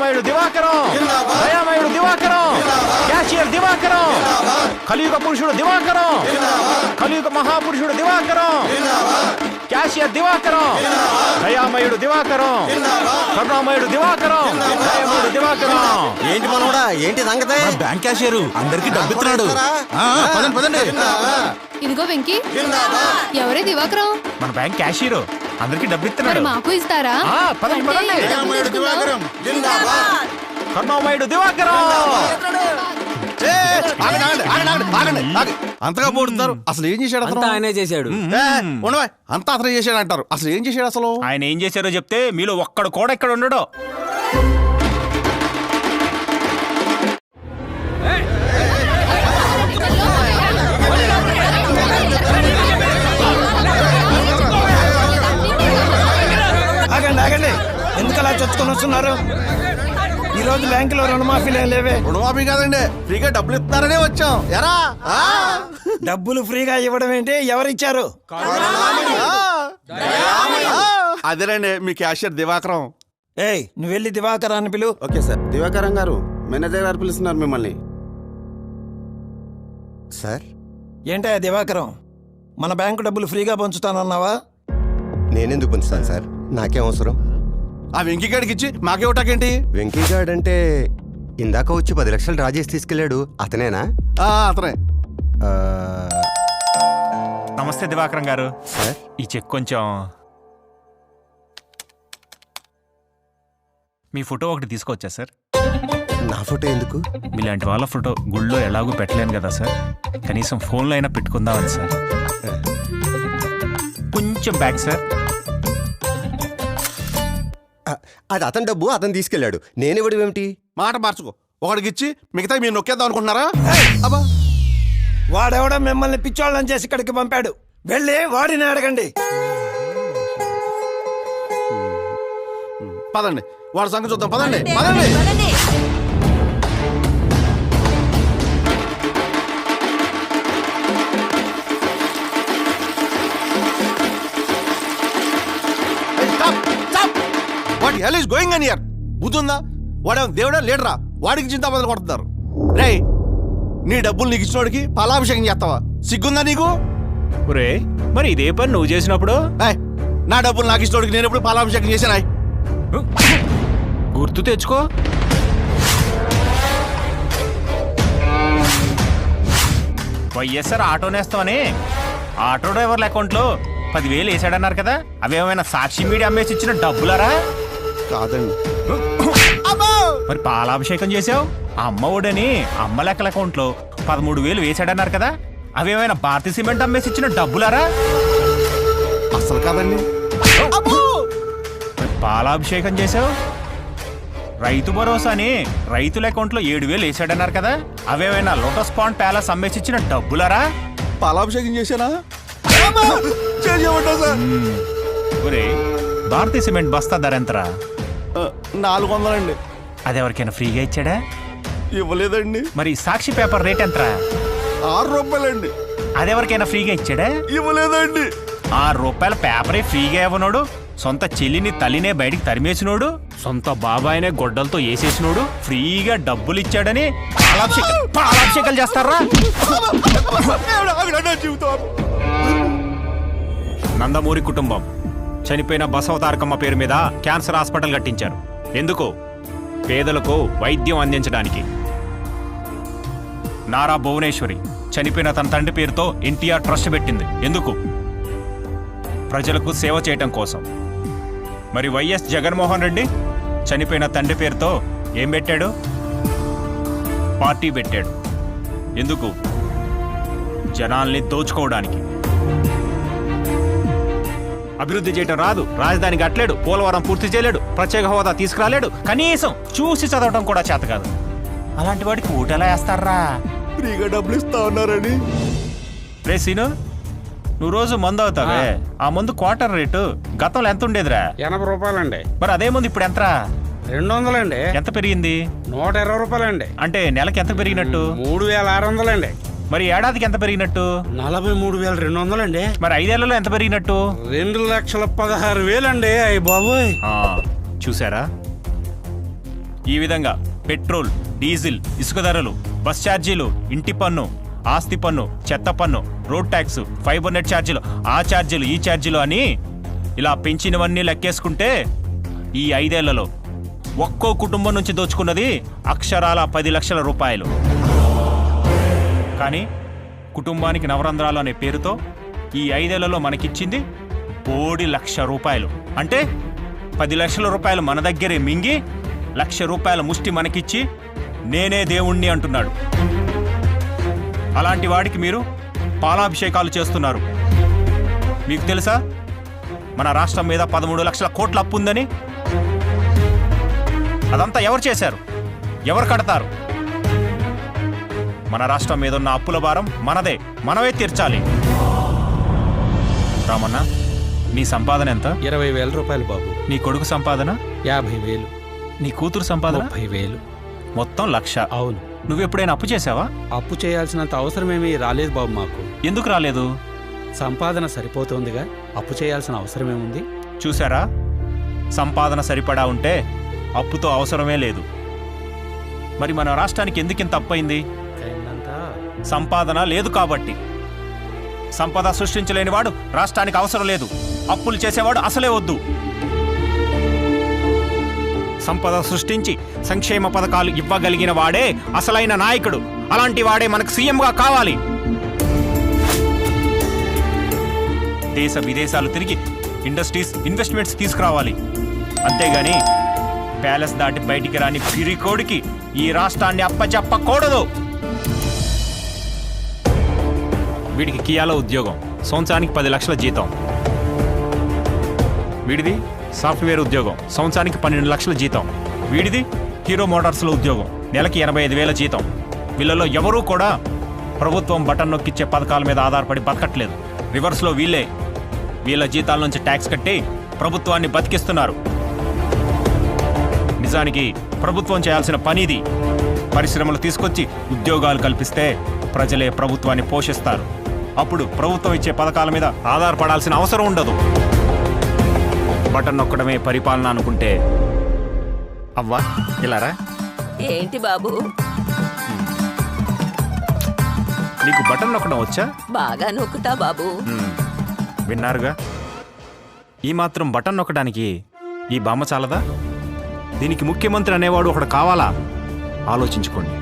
కరుణామయుడు దివాకరం, దయామయుడు దివాకరం, క్యాషియర్ దివాకరం, కలియుగ పురుషుడు దివాకరం, కలియుగ మహాపురుషుడు దివాకరం, క్యాషియర్ దివాకరం, దయామయుడు దివాకరం, కరుణామయుడు దివాకరం, దయామయుడు దివాకరం. ఏంటి మనోడా, ఏంటి సంగతి? బ్యాంక్ క్యాషియర్ అందరికి డబ్బిస్తున్నాడు. పదండి పదండి. ఇదిగో వెంకీ, ఎవరే దివాకరం? మన బ్యాంక్ క్యాషియర్ అందరికి డబ్బు మరి ఇస్తున్నాడు. మాకు ఇస్తారా? పదండి పదండి. అంటే డబ్బులు తీసుకుందాం. కరుణామయుడు దివాకరం. అంతగా పోడుతున్నారు. అసలు ఏం చేశాడు అతను? ఆయనే చేశాడు. ఉండవా, అంతా అతను చేశాడు అంటారు. అసలు ఏం చేశాడు అసలు? ఆయన ఏం చేశారో చెప్తే మీలో ఒక్కడు కూడా ఇక్కడ ఉండడు. ఆగండి ఆగండి, ఎందుకు అలా చొచ్చుకొని వస్తున్నారు? ఈ రోజు బ్యాంకులో రుణమాఫీలే లేవే. రుణమాఫీ కాదండి, ఫ్రీగా డబ్బులు ఇస్తున్నారనే వచ్చాం. ఎరా డబ్బులు ఫ్రీగా ఇవ్వడం ఏంటి? ఎవరిచ్చారు? అదేనండి మీ క్యాషియర్ దివాకరం. ఏయ్, నువ్వు వెళ్ళి దివాకరాన్ని పిలు. Okay sir. దివాకరం గారు, మేనేజర్ గారు పిలుస్తున్నారు మిమ్మల్ని. సార్, ఏంటయ్యా దివాకరం, మన బ్యాంకు డబ్బులు ఫ్రీగా పంచుతానన్నావా? నేనెందుకు పంచుతాను సార్? నాకేం అవసరం? ఆ వెంకీగాడికి ఇచ్చి మాకే ఒకటాకేంటి? వెంకీగాడ్ అంటే ఇందాక వచ్చి 10 లక్షలు డ్రా చేసి తీసుకెళ్ళాడు, అతనేనా? అతనే. ఆ, నమస్తే దివాకరం గారు. సార్, ఈ చెక్ కొంచెం మీ ఫోటో ఒకటి తీసుకొచ్చా సార్. నా ఫోటో ఎందుకు? మీలాంటి వాళ్ళ ఫోటో గుళ్ళో ఎలాగూ పెట్టలేను కదా సార్, కనీసం ఫోన్లో అయినా పెట్టుకుందామని సార్. కొంచెం బ్యాక్ సార్. అది అతని డబ్బు, అతను తీసుకెళ్ళాడు. నేనివ్వడం ఏమిటి? మాట మార్చుకో. ఒకడికి ఇచ్చి మిగతా మీరు నొక్కేద్దాం అనుకుంటున్నారా? అబ్బా, వాడెవడో మిమ్మల్ని పిచ్చోళ్ళని చేసి ఇక్కడికి పంపాడు. వెళ్ళి వాడిని అడగండి. పదండి, వాడి సంగతి చూద్దాం. పదండి పదండి. What hell is going on here? బుద్ధుందా? వాడేమో దేవుడా లీడరా? వాడికి చింత మొదలు కొడుతున్నారు. రేయ్, నీ డబ్బులు నీకు ఇచ్చినోడికి పాలాభిషేకం చేస్తావా? సిగ్గుందా నీకు? ఒరే, మరి ఇదే పని నువ్వు చేసినప్పుడు ఏయ్, నా డబ్బులు నాకు ఇచ్చినోడికి నేను ఎప్పుడు పాలాభిషేకం చేశానా? గుర్తు తెచ్చుకో. వైఎస్ఆర్ ఆటో నేస్తామని ఆటో డ్రైవర్ల అకౌంట్లో 10,000 వేసాడన్నారు కదా, అవేమైనా సాక్షి మీడియా అమ్మేసి ఇచ్చిన డబ్బులరా? కాదండి. మరి పాలాభిషేకం చేసావు ఆ అమ్మ ఒడని అమ్మ లెక్కల అకౌంట్లో 13,000 వేసాడన్నారు కదా, అవేమైనా భారతీయ సిమెంట్ అమ్మేసి ఇచ్చిన డబ్బులరా? అసలు కాదండి. మరి పాలాభిషేకం చేసావు రైతు భరోసాని రైతుల అకౌంట్లో 7,000 వేసాడన్నారు కదా, అవేమైనా లోటస్ పాండ్ ప్యాలెస్ అమ్మేసి ఇచ్చిన డబ్బులరా? పాలాభిషేకం చేశానా? సార్, ఒరే, భారతీయ సిమెంట్ బస్తా ధర ఎంతరా? 400 అండి. అది ఎవరికైనా ఫ్రీగా ఇచ్చాడా? ఇవ్వలేదండి. మరి సాక్షి పేపర్ రేట్ ఎంతరా? 6 రూపాయలండి. అది ఎవరికైనా ఫ్రీగా ఇచ్చాడా? ఇవ్వలేదండి. 6 రూపాయల పేపరే ఫ్రీగా ఇవ్వనోడు, సొంత చెల్లిని తల్లినే బయటికి తరిమేసినోడు, సొంత బాబాయినే గొడ్డలతో వేసేసినోడు ఫ్రీగా డబ్బులు ఇచ్చాడని పాలాభిషేకాలు చేస్తారా? నందమూరి కుటుంబం చనిపోయిన బసవతారకమ్మ పేరు మీద క్యాన్సర్ హాస్పిటల్ కట్టించారు. ఎందుకు? పేదలకు వైద్యం అందించడానికి. నారా భువనేశ్వరి చనిపోయిన తన తండ్రి పేరుతో ఎన్టీఆర్ ట్రస్ట్ పెట్టింది. ఎందుకు? ప్రజలకు సేవ చేయటం కోసం. మరి వైఎస్ జగన్మోహన్ రెడ్డి చనిపోయిన తండ్రి పేరుతో ఏం పెట్టాడు? పార్టీ పెట్టాడు. ఎందుకు? జనాల్ని దోచుకోవడానికి. అభివృద్ధి చేయటం రాదు, రాజధాని కట్టలేడు, పోలవరం పూర్తి చేయలేడు, ప్రత్యేక హోదా తీసుకురాలేడు, కనీసం చూసి చదవటం కూడా చేత కాదు. అలాంటి వాడికి ఓటెలా వేస్తారా? ఫ్రీగా డబ్బులు ఇస్తా ఉన్నారని. రే సీను, నువ్వు రోజు మందు అవుతావే, ఆ మందు క్వార్టర్ రేటు గతంలో ఎంత ఉండేదిరా? 80 రూపాయలండి. మరి అదే మందు ఇప్పుడు ఎంతరా? 200 అండి. ఎంత పెరిగింది? 120 రూపాయలండి. అంటే నెలకి ఎంత పెరిగినట్టు? 3,600 అండి. మరి ఏడాదికి ఎంత పెరిగినట్టు? 43,200 అండి. మరి 5 ఏళ్లలో ఎంత పెరిగినట్టు? 2,16,000 అండి. అయ్య బాబోయ్. చూసారా, ఈ విధంగా పెట్రోల్, డీజిల్, ఇసుక ధరలు, బస్ ఛార్జీలు, ఇంటి పన్ను, ఆస్తి పన్ను, చెత్త పన్ను, రోడ్ ట్యాక్స్, ఫైబర్ నెట్ ఛార్జీలు, ఆ ఛార్జీలు, ఈ ఛార్జీలు అని ఇలా పెంచినవన్నీ లెక్కేసుకుంటే ఈ 5 ఏళ్లలో ఒక్కో కుటుంబం నుంచి దోచుకున్నది అక్షరాల 10 లక్షల రూపాయలు. కానీ కుటుంబానికి నవరంధ్రాలు అనే పేరుతో ఈ 5 ఏళ్లలో మనకిచ్చింది 1 లక్ష రూపాయలు. అంటే 10 లక్షల రూపాయలు మన దగ్గరే మింగి 1 లక్ష రూపాయల ముష్టి మనకిచ్చి నేనే దేవుణ్ణి అంటున్నాడు. అలాంటి వాడికి మీరు పాలాభిషేకాలు చేస్తున్నారు. మీకు తెలుసా మన రాష్ట్రం మీద 13 లక్షల కోట్ల అప్పు ఉందని? అదంతా ఎవరు చేశారు? ఎవరు కడతారు? మన రాష్ట్రం మీద ఉన్న అప్పుల భారం మనదే, మనమే తీర్చాలి. రామన్న, నీ సంపాదన ఎంత? 20,000 రూపాయలు బాబు. నీ కొడుకు సంపాదన? 50,000. నీ కూతురు సంపాదన? 30,000. మొత్తం 1 లక్ష. అవును. నువ్వెప్పుడైనా అప్పు చేసావా? అప్పు చేయాల్సినంత అవసరమేమీ రాలేదు బాబు మాకు. ఎందుకు రాలేదు? సంపాదన సరిపోతుందిగా, అప్పు చేయాల్సిన అవసరమేముంది? చూసారా, సంపాదన సరిపడా ఉంటే అప్పుతో అవసరమే లేదు. మరి మన రాష్ట్రానికి ఎందుకింత అప్పయింది? సంపాదన లేదు కాబట్టి. సంపద సృష్టించలేనివాడు రాష్ట్రానికి అవసరం లేదు. అప్పులు చేసేవాడు అసలే వద్దు. సంపద సృష్టించి సంక్షేమ పథకాలు ఇవ్వగలిగిన వాడే అసలైన నాయకుడు. అలాంటి వాడే మనకు సీఎంగా కావాలి. దేశ విదేశాలు తిరిగి ఇండస్ట్రీస్, ఇన్వెస్ట్మెంట్స్ తీసుకురావాలి. అంతేగాని ప్యాలెస్ దాటి బయటికి రాని పిరికోడికి ఈ రాష్ట్రాన్ని అప్పచెప్పకూడదు. వీడికి కియాలో ఉద్యోగం, సంవత్సరానికి 10 లక్షల జీతం. వీడిది సాఫ్ట్వేర్ ఉద్యోగం, సంవత్సరానికి 12 లక్షల జీతం. వీడిది హీరో మోటార్స్లో ఉద్యోగం, నెలకి 85,000 జీతం. వీళ్ళలో ఎవరూ కూడా ప్రభుత్వం బటన్ నొక్కిచ్చే పథకాల మీద ఆధారపడి బతకట్లేదు. రివర్స్లో వీళ్ళ జీతాల నుంచి ట్యాక్స్ కట్టి ప్రభుత్వాన్ని బతికిస్తున్నారు. నిజానికి ప్రభుత్వం చేయాల్సిన పనిది. పరిశ్రమలు తీసుకొచ్చి ఉద్యోగాలు కల్పిస్తే ప్రజలే ప్రభుత్వాన్ని పోషిస్తారు. అప్పుడు ప్రభుత్వం ఇచ్చే పథకాల మీద ఆధారపడాల్సిన అవసరం ఉండదు. బటన్ నొక్కడమే పరిపాలన అనుకుంటే అవ్వా ఇలారా. ఏంటి బాబు, నీకు బటన్ నొక్కడం వచ్చా? బాగా నొక్కుతా బాబు. విన్నారుగా, ఈ మాత్రం బటన్ నొక్కడానికి ఈ బామ్మ చాలదా? దీనికి ముఖ్యమంత్రి అనేవాడు ఒకడు కావాలా? ఆలోచించుకోండి.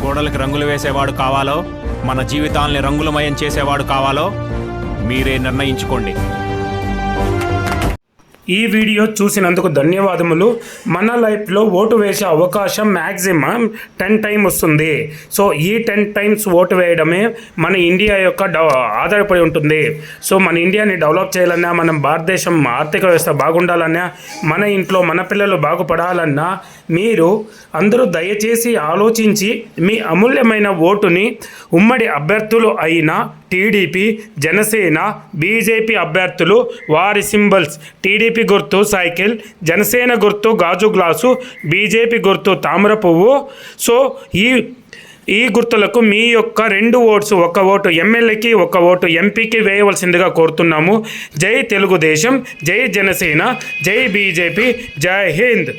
గోడలకి రంగులు వేసేవాడు కావాలో, మన జీవితాల్ని రంగులమయం చేసేవాడు కావాలో మీరే నిర్ణయించుకోండి. ఈ వీడియో చూసినందుకు ధన్యవాదములు. మన లైఫ్లో ఓటు వేసే అవకాశం మ్యాక్సిమం 10 టైమ్స్ వస్తుంది. సో ఈ 10 టైమ్స్ ఓటు వేయడమే మన ఇండియా యొక్క ఆధారపడి ఉంటుంది. సో మన ఇండియాని డెవలప్ చేయాలన్నా, మన భారతదేశం ఆర్థిక వ్యవస్థ బాగుండాలన్నా, మన ఇంట్లో మన పిల్లలు బాగుపడాలన్నా మీరు అందరూ దయచేసి ఆలోచించి మీ అమూల్యమైన ఓటుని ఉమ్మడి అభ్యర్థులు అయిన టీడీపీ, జనసేన, బీజేపీ అభ్యర్థులు వారి సింబల్స్ టీడీపీ గుర్తు సైకిల్, జనసేన గుర్తు గాజు గ్లాసు, బీజేపీ గుర్తు తామర పువ్వు. సో ఈ గుర్తులకు మీ యొక్క 2 ఓట్స్, 1 ఓటు ఎమ్మెల్యేకి, 1 ఓటు ఎంపీకి వేయవలసిందిగా కోరుతున్నాము. జై తెలుగుదేశం, జై జనసేన, జై బీజేపీ, జై హింద్.